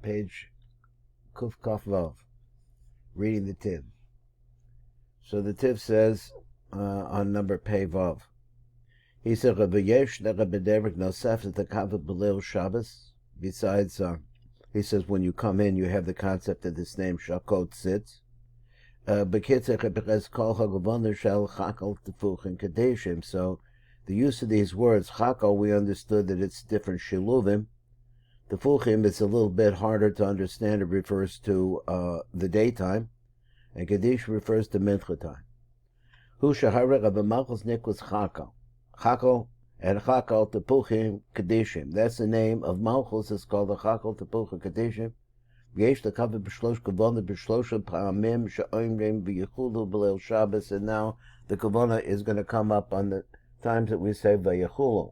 page Kuf Kaf Vav, reading the Tiv. So the Tiv says on number Pei Vav, he said, "Rabbeyesh Rebbe Nosef the Kavod B'Leil Shabbos." Besides, he says when you come in, you have the concept of this name Shakot Sitz. So the use of these words, Chakol, we understood that it's different shiluvim. Tefuchim, it's a little bit harder to understand. It refers to the daytime, and Kaddish refers to mincha time. Hu shahara Rabbi Malchus Niklas Chakol. Chakol and Chakol Tepuchim Kaddishim. That's the name of Malchus. It's called the Chakol Tepuchim Kaddishim. And now the kavana is going to come up on the times that we say vayechulu.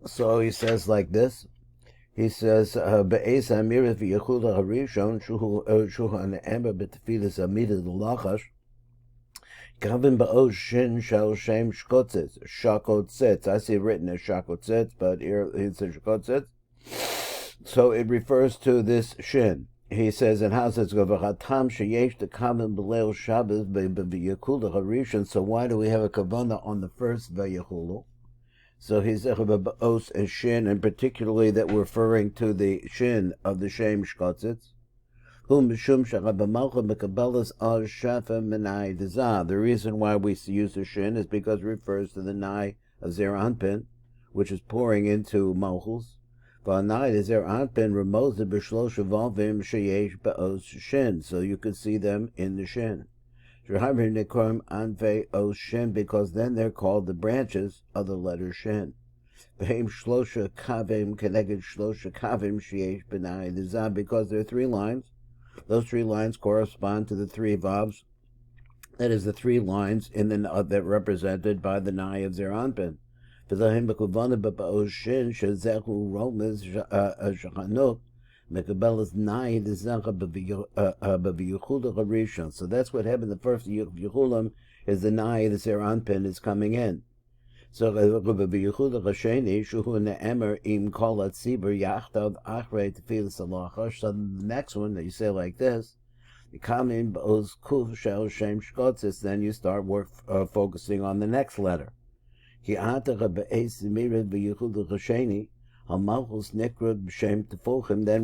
So he says like this. He says, "Be'ez hamirat v'yechulu harishon shuhu an ember b'tefilas amida l'lachash kavin ba'oz shin shel shem shkotzitz shakotzitz." I see it written as shakotzitz, but here it says shakotzitz. So it refers to this shin. He says, and how does it go? V'chatam sheyesh the kavin b'leil Shabbos v'yechulu harishon. So why do we have a kavana on the first v'yechulu? So he's os and shin, and particularly that we're referring to the shin of the shem shkotzitz. The reason why we use the shin is because it refers to the nai of Zer Anpin, which is pouring into Malchus. So you could see them in the shin. Because then they're called the branches of the letter shin. Because there are 3 lines. Those 3 lines correspond to the 3 vavs. That is the 3 lines in the that represented by the nai of Zer Anpin. So that's what happened. The first Yechulam is the nai, the Zer Anpin is coming in. So the next one that you say like this, then you start focusing on the next letter. Then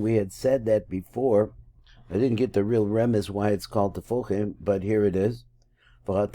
we had said that before. I didn't get the real remez why it's called Tefuchim, but here it is. So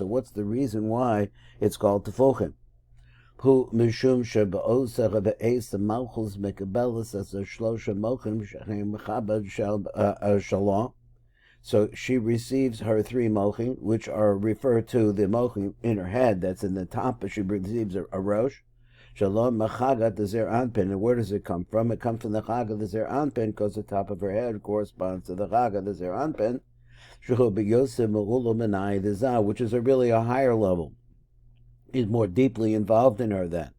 what's the reason why it's called Tefuchim? So she receives her 3 mochim, which are referred to the mochim in her head, that's in the top, but she receives a rosh. Shalom machagat the Zer Anpin. And where does it come from? It comes from the chag of the Zer Anpin, because the top of her head corresponds to the chag of the Zer Anpin, which is really a higher level. He's more deeply involved in her then.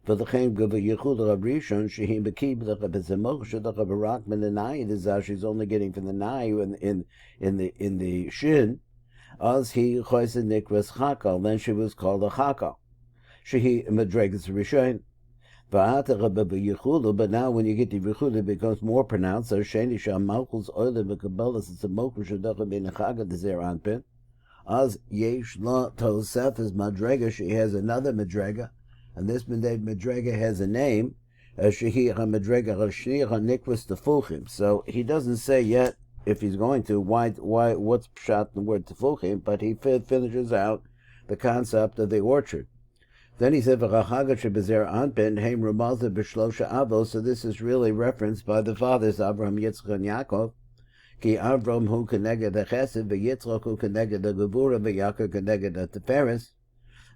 She's only getting from the nai in the shin. As he nikras chakal, then she was called a chakal. She madregas rishon. But now when you get the Yichud, it becomes more pronounced. So sheni shamalchus oile mekabelas it's a mokum shadachah bein chagad the Zer Anpin. As yesh la tosef is madrega. She has another madrega. And this Madrega has a name, Shehi HaMadrega Rashir HaNikvas Tefuchim. So he doesn't say yet, if he's going to, what's pshat in the word Tefuchim, but he finishes out the concept of the orchard. Then he said, V'chachagat shebezer anpin heim rumalta b'shlosha avos. So this is really referenced by the fathers, Abraham, Yitzchak, and Yaakov. Ki Avram hu keneged ha'chesed, v'Yitzchak hu keneged ha'gevura, v'Yaakov keneged ha'teferes.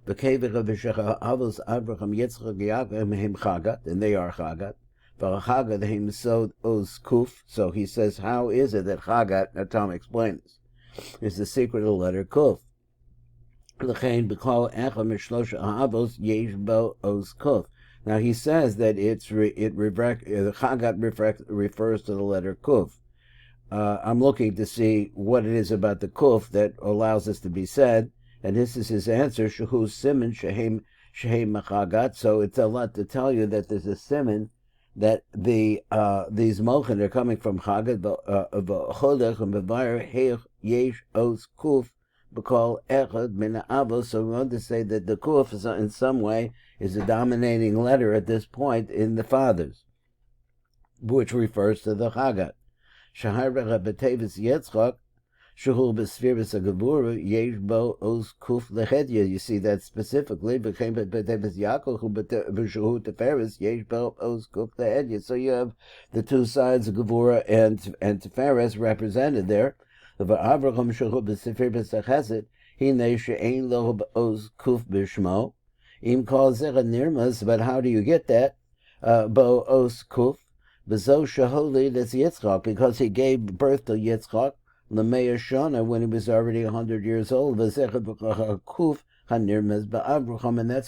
And they are chagat. So he says, how is it that chagat? Now Tom explain this. It's the secret of the letter kuf. Now he says that chagat refers to the letter kuf. I'm looking to see what it is about the kuf that allows this to be said. And this is his answer, Shehu Siman Shehem Machagat. So it's a lot to tell you that there's a siman that these mochin are coming from Chagat, Chodech and Bevayer Heich Yesh Os Kuf B'Kol Echad Min Avos. So we want to say that the Kuf is in some way is a dominating letter at this point in the fathers, which refers to the Chagat. Shahar B'Tevis Yetzchak Shehul B'Sfiris Agavura Yesh Bo Os Kuf Lechedya. You see that specifically. Became B'Tevis Yaakov B'Shehu Teferis Yesh Bo Os Kuf Lechedya. So you have the two sides of Gavura and Teferis represented there. The Avraham Shehul B'Sfiris Achesed Hine She'ein Lo Os Kuf B'Shmo Im Kol Zera Nirmas. But how do you get that? Bo Os Kuf B'Zo Sheholi Des Yitzchak, because he gave birth to Yitzchak L'meir Shana when he was already 100 years old. And that's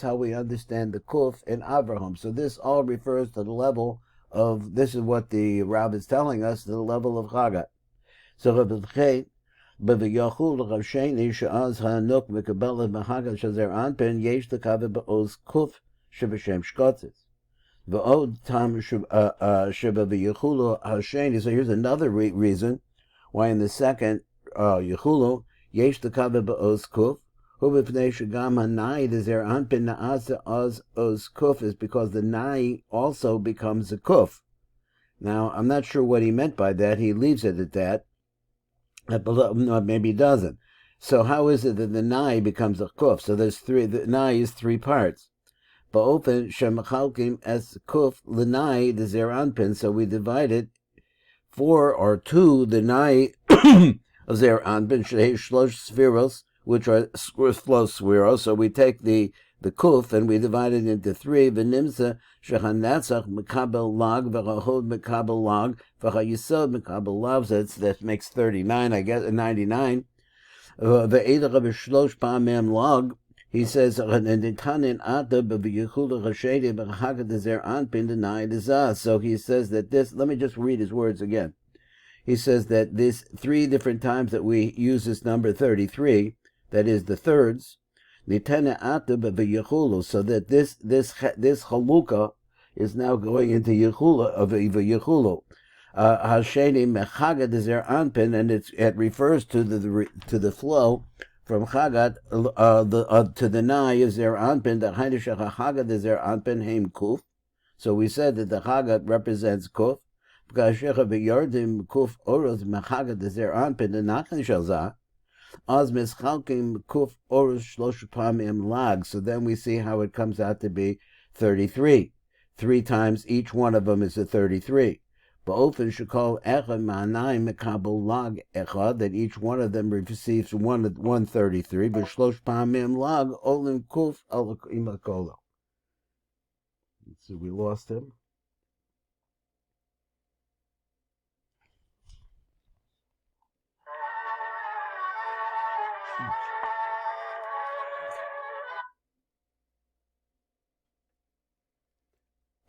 how we understand the Kuf in Avraham. So this all refers to the level of, this is what the Rav is telling us, the level of Chagat. So B'Yachul Rav Sheni she'az ha'anuk v'kabel v'chagat shazer anpen yesh l'kaveh b'oz Kuf sheb'shem shkotzes. V'od tam sheba v'yachulu ha'sheni. So here's another reason why in the second Yechulu, Yesh L'Kaveh B'Oz Kuf, Hu B'Pnei Shegam HaNai Dezer Anpin Na'asa Oz Kuf, is because the Nai also becomes a Kuf. Now, I'm not sure what he meant by that. He leaves it at that. No, maybe he doesn't. So how is it that the Nai becomes a Kuf? So there's three, the Nai is three parts. Ba'ofen Shemachalkim Es Kuf L'Nai Dezer Anpin, so we divide it 4 or 2, the Nai of Zer Anpin Shlosh Sfiros, which are flow sfiros. So we take the Kuf and we divide it into 3. V'nimsa shechanatzach mekabel lag v'chahod mekabel lag v'chayisod mekabel lav. So that makes 39, I guess, 99. Ve'elach v'shlosh pa'amem lag. He says, so he says that this, let me just read his words again. He says that this 3 different times that we use this number 33, that is the thirds, so that this halukah is now going into Yechula of Yechulu. Hasheni mechagad is their anpin, and it refers to the flow from Chagat to the Nai is their anpin. The Hainishach Chagat is their anpin heim Kuf. So we said that the Chagat represents Kuf. Because Shecha b'Yardim Kuf Oros Mechagat is their anpin the Nachan Shalzah. Az mischalkim Kuf Oros Shlosh Pamim Lag. So then we see how it comes out to be 33. 3 times each one of them is a 33. Ba'ofen shekol echad ma'anayim mekabel lag echad, that each one of them receives 133. B'shlosh pa'amim lag olim kuf al imakolo. So we lost him.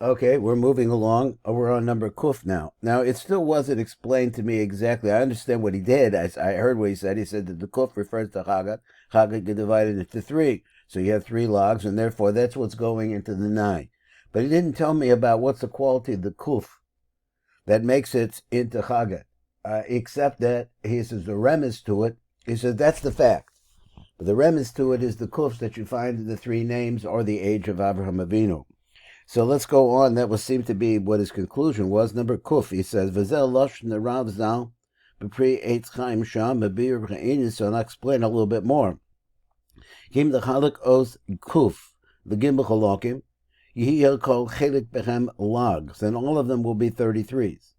Okay, we're moving along. We're on number Kuf now. Now, it still wasn't explained to me exactly. I understand what he did. I heard what he said. He said that the Kuf refers to Chagat. Chagat get divided into 3. So you have 3 logs, and therefore that's what's going into the 9. But he didn't tell me about what's the quality of the Kuf that makes it into Chagat. Except that he says the remes to it. He says that's the fact. But the remes to it is the Kufs that you find in the 3 names or the age of Avraham Avinu. So let's go on. That would seem to be what his conclusion was. Number Kuf, he says, V'zel losh nerav zal b'pri eitz chaim sham b'bir b'cha'inin. So I'll explain a little bit more. Kim the chalik os Kuf, the gimel chalokim, yihiyel kol chelik bechem logs, and all of them will be 33s.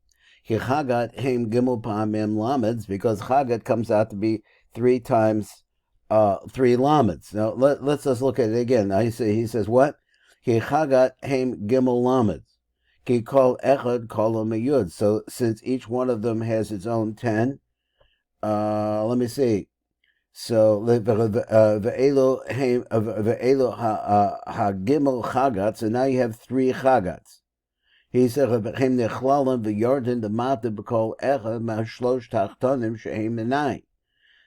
Ki chagat heim gimel pa'amim lameds, because chagat comes out to be 3 times 3 lameds. Now let's just look at it again. Now he says what? Ki chagat heim gimel lameds. Ki kol echad kol meyud. So since each one of them has its own 10, let me see. So ve'elo ha gimel chagat. So now you have 3 chagats. He said heim nechlalim v'yarden the mata b'kol echad ma'shlosh tachtonim sheheim menai.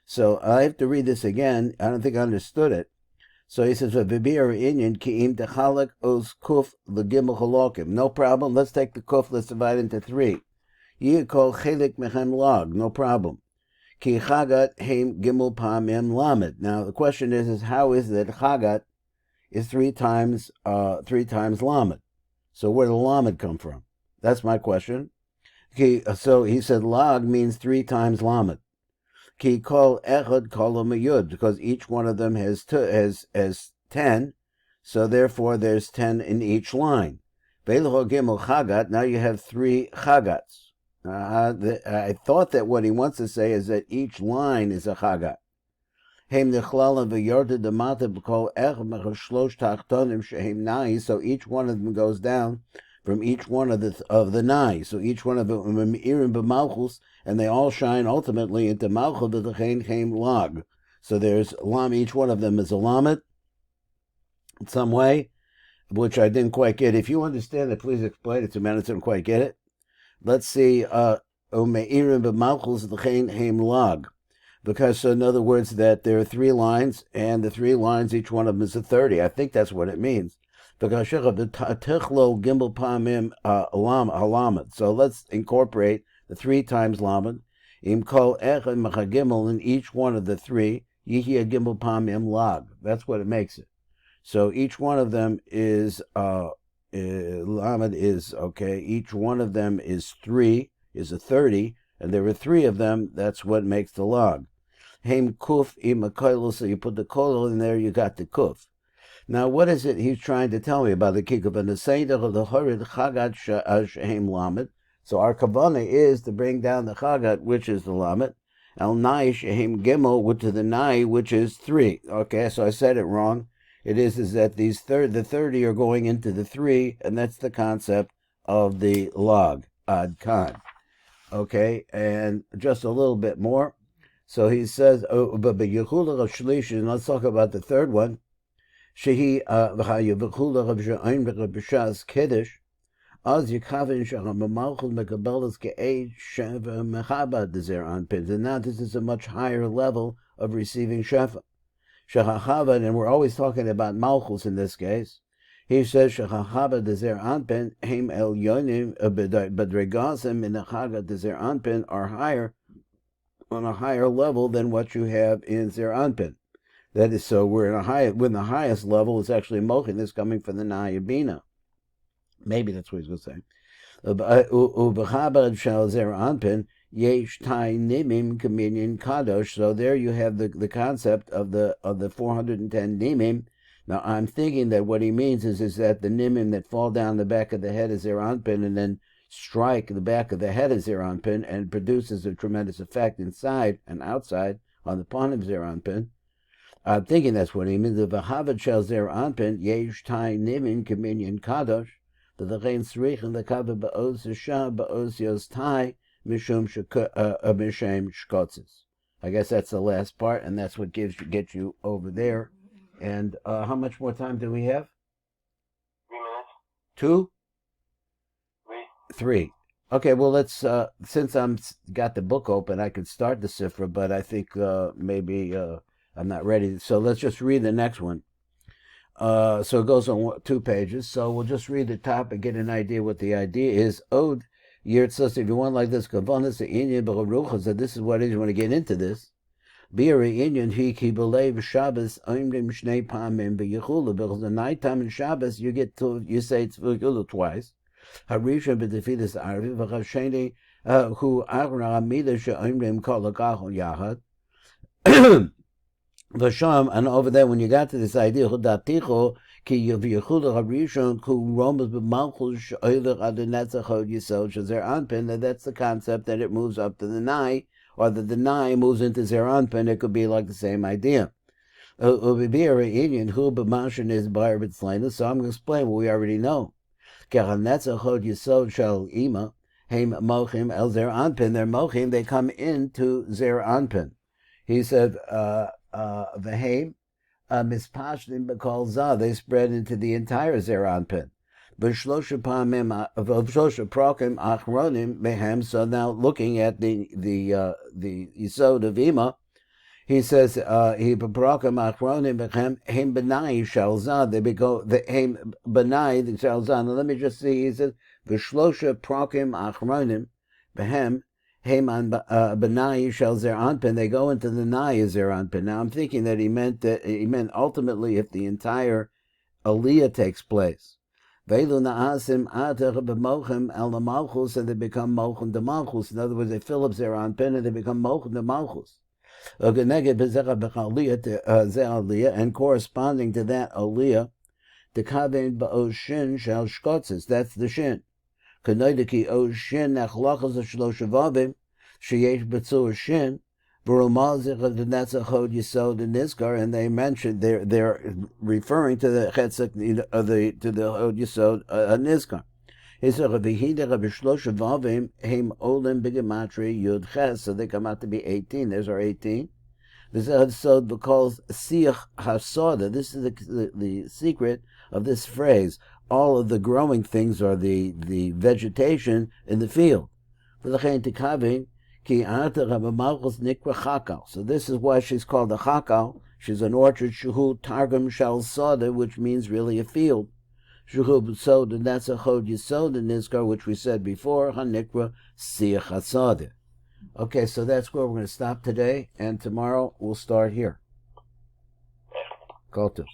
So I have to read this again. I don't think I understood it. So he says, "V'bir inyan ki'im techalak os kuf legimel halokim." No problem. Let's take the kuf. Let's divide it into three. Yeh kol chelik mechem log. No problem. Ki chagat heim gimel pamim lamed. Now the question is how is it that chagat is three times lamed? So where did the lamed come from? That's my question. So he said log means three times lamed. Ki kol echad kol yud, because each one of them has 10, so therefore there's 10 in each line. Ve'lo gimel chagat. Now you have three chagats. I thought that what he wants to say is that each line is a chagat. Heim nechlala v'yorda demata b'kol echad mechashlosh tachtonim shehem nai. So each one of them goes down from each one of the nai. So each one of them irim b'malchus, and they all shine ultimately into malchus b'techein chem log. So there's lam. Each one of them is a lamet in some way, which I didn't quite get. If you understand it, please explain it to me. I didn't quite get it. Let's see. Umeirim b'malchus b'techein chem log. Because, so in other words, that there are three lines, and the three lines, each one of them is a 30. I think that's what it means. Because tichlo gimel pamim halamed. So let's incorporate the three times lamed. Im kol echad mechagimel, in each one of the three, yihya gimel pamim lag. That's what it makes it. So each one of them is lamed is okay. Each one of them is a 30, and there are three of them. That's what makes the log. Heim kuf im koil, so you put the koil in there, you got the kuf. Now, what is it he's trying to tell me about the kikuf and the seder of the horid chagat shehem lamed? So our kavanah is to bring down the chagat, which is the lamed, el nai shehem gimel, which is the nai, which is 3. Okay, so I said it wrong. It is that the 30 are going into the 3, and that's the concept of the log ad kan. Okay, and just a little bit more. So he says, but Yehuda of Shlish, let's talk about the third one. Shehi Yehuda of She'aim B'Shas Kiddush, Az Yekavin She'Hamamalchus Mekabelas Ke'ei Sheva Mechaba Dezer Anpin. And now this is a much higher level of receiving Shefa. Shechachavad, and we're always talking about Malchus in this case. He says, Shechachavad Dezer Anpin, Heim El Yonim, Badregasim in the Chaga Dezer Anpin are higher, on a higher level than what you have in Zer Anpin. That is, so we're when the highest level is actually Mochin is coming from the Nayabina. Maybe that's what he's going to say. Ubechabad shal Zer Anpin, Yesh Tai Nimim Communion Kadosh. So there you have the concept of the 410 Nimim. Now I'm thinking that what he means is that the Nimim that fall down the back of the head is Zer Anpin, and then strike the back of the head of Zeranpin and produces a tremendous effect inside and outside on the pawn of Zeranpin. I'm thinking that's what he means. The Vahavad Shel Zeranpin, Yesh Tai Nimin Communion Kadosh, the Rein Srich and the Kava Ba'oz Shah Ba'oz Yos Tai Mishum Mishem Shkotzes. I guess that's the last part, and that's what gets you over there. And how much more time do we have? 3 minutes. 2? 3. 3. Okay, well, let's, since I'm got the book open, I could start the Sifra, but I think maybe I'm not ready. So let's just read the next one. So it goes on 2 pages. So we'll just read the top and get an idea what the idea is. Ode, Yirtzos, if you want like this, Kavanas, the Inyan, B'Ruchas, that this is what it is, you want to get into this. B'Ari Inyan, he ki b'leiv Shabbos, Oimdim Shnei Pamim, B'Yechula, because the nighttime in Shabbos, you say it's B'Yechula twice. Harisha b'Tefillas Arvi v'Chasheni who Agra Amida she'Oimrim Kolakachol Yahad. V'Sham, and over there when you got to this idea Chudaticho ki Yeviyechula Harishon who roams b'Malchus she'Oilach Adonetzach Hod Yisod Shazer Anpin, and that's the concept that it moves up to the Nai, or that the Nai moves into Zer Anpin. It could be like the same idea. Ubibira Inyan who b'Mashin is Bar B'Tzlena. So I'm going to explain what we already know. Their mochim they come into Zer Anpin. He said, V'heim mispashtim b'kol zah, they spread into the entire Zer Anpin. B'shlosha prokim achronim behem. So now looking at the Yisod of Ima, He says, he bebrakim achronim bechem hem benai shalzad. They go the hem benai the shalzad. Let me just see. He says v'shlosha prakim achronim behem hem an benai shalzer anpin. They go into the nai zer anpin. Now I'm thinking that he meant ultimately if the entire aliyah takes place. Veilu na'asim atach b'mochem el malchus, and they become mochem de malchus. In other words, they fill up zer anpin and they become mochem de malchus. And corresponding to that aliyah, the kaven ba'oshin shal shkotzes. That's the shin. Kanoidiki oshin nachlachas shloshavavim sheyesh betzur shin v'romazich of the netzachod yisod and nizkar, and they mentioned they're referring to the chetzak to the hod yisod nizkar. So they come out to be 18. There's our 18. This is the secret of this phrase. All of the growing things are the vegetation in the field. So this is why she's called a chakal. She's an orchard, shuhu targum shal sada, which means really a field. Shuhu, and that's a chod yisod in Nizkar, which we said before, hanikra siach hasada. Okay, so that's where we're going to stop today, and tomorrow we'll start here. Kol tov.